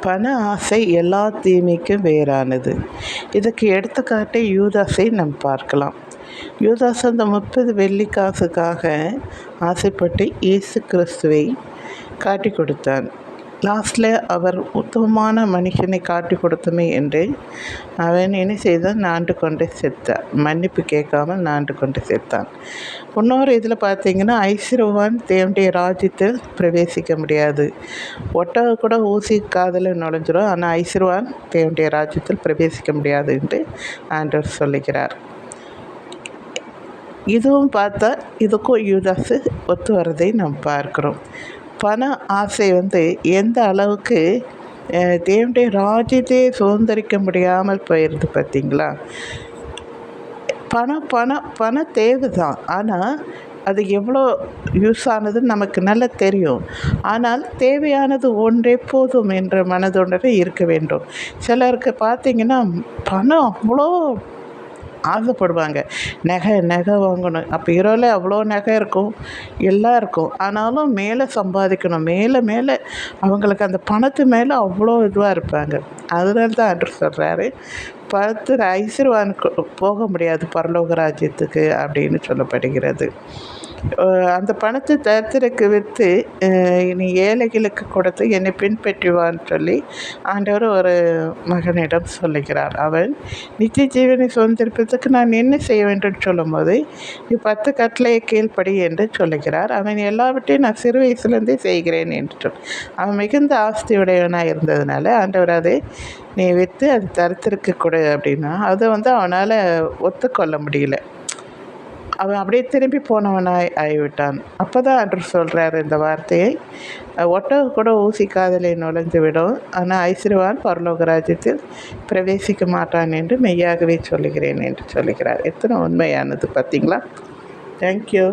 பண ஆசை எல்லா தீமைக்கும் வேறானது. இதுக்கு எடுத்துக்காட்டு யூதாஸை நாம் பார்க்கலாம். யூதாஸ் அந்த 30 வெள்ளிக்காசுக்காக ஆசைப்பட்டு இயேசு கிறிஸ்துவை காட்டி கொடுத்தான். லாஸ்டில் அவர் உத்தமமான மனுஷனை காட்டி கொடுத்தமே என்று அவன் என்ன செய்தான்? நாண்டு கொண்டு செத்தான். மன்னிப்பு கேட்காமல் நாண்டு கொண்டு செத்தான். இன்னொரு இதில் பார்த்தீங்கன்னா, ஐஸ்வர்யவான் தேவனுடைய ராஜ்யத்தில் பிரவேசிக்க முடியாது. ஒட்டகம் கூட ஊசி காதில் நுழைஞ்சிடும், ஆனால் ஐஸ்வர்யவான் தேவனுடைய ராஜ்யத்தில் பிரவேசிக்க முடியாது என்று ஆண்டவர் சொல்லுகிறார். இதுவும் பார்த்தா இதுக்கும் யூதாசு ஒத்து வரதை நாம் பார்க்குறோம். பண ஆசை எந்த அளவுக்கு தேவனுடைய ராஜ்யத்தையே சுதந்திரிக்க முடியாமல் போயிடுது பார்த்தீங்களா? பண தேவை தான், ஆனால் அது எவ்வளோ யூஸ் ஆனதுன்னு நமக்கு நல்லா தெரியும். ஆனால் தேவையானது ஒன்றே போதும் என்ற மனதொன்றே இருக்க வேண்டும். சிலருக்கு பார்த்திங்கன்னா பணம் அவ்வளோ ஆசைப்படுவாங்க. நகை வாங்கணும். அப்போ ஹீரோவில் அவ்வளோ நகை இருக்கும், எல்லாம் இருக்கும். ஆனாலும் மேலே சம்பாதிக்கணும், மேலே அவங்களுக்கு அந்த பணத்து மேலே அவ்வளோ இதுவாக இருப்பாங்க. அதனால தான் ஆண்டவர் சொல்கிறாரு, ஐஸ்வர்யவானுக்கு போக முடியாது பரலோக ராஜ்யத்துக்கு அப்படின்னு சொல்லப்படுகிறது. அந்த பணத்தை தரித்திரக்கு விற்று நீ ஏழைகளுக்கு கொடுத்து என்னை பின்பற்றுவான்னு சொல்லி ஆண்டவர் ஒரு மகனிடம் சொல்லுகிறார். அவன் நித்திய ஜீவனை சுதந்திரிப்பதற்கு நான் என்ன செய்ய வேண்டும் சொல்லும்போது, நீ 10 கட்டளையை கீழ்ப்படி என்று சொல்லுகிறார். அவன் எல்லாவற்றையும் நான் சிறு வயசுலேருந்தே செய்கிறேன் என்று அவன் மிகுந்த ஆஸ்தியுடையவனாக இருந்ததுனால ஆண்டவர் அதை நீ விற்று அது தரித்திரக்கு கொடு அப்படின்னா அதை அவனால் ஒத்துக்கொள்ள முடியல. அவன் அப்படியே திரும்பி போனவனாய் ஆகிவிட்டான். அப்போ தான் ஆண்டவர் சொல்கிறார் இந்த வார்த்தையை, ஒட்டகம் கூட ஊசி காதிலே நுழைந்து விடும், ஆனால் ஐஸ்வர்யவான் பரலோக ராஜ்யத்தில் பிரவேசிக்க மாட்டான் என்று மெய்யாகவே சொல்லுகிறேன் என்று சொல்லுகிறார். எத்தனை உண்மையானது பார்த்தீங்களா? தேங்க்யூ.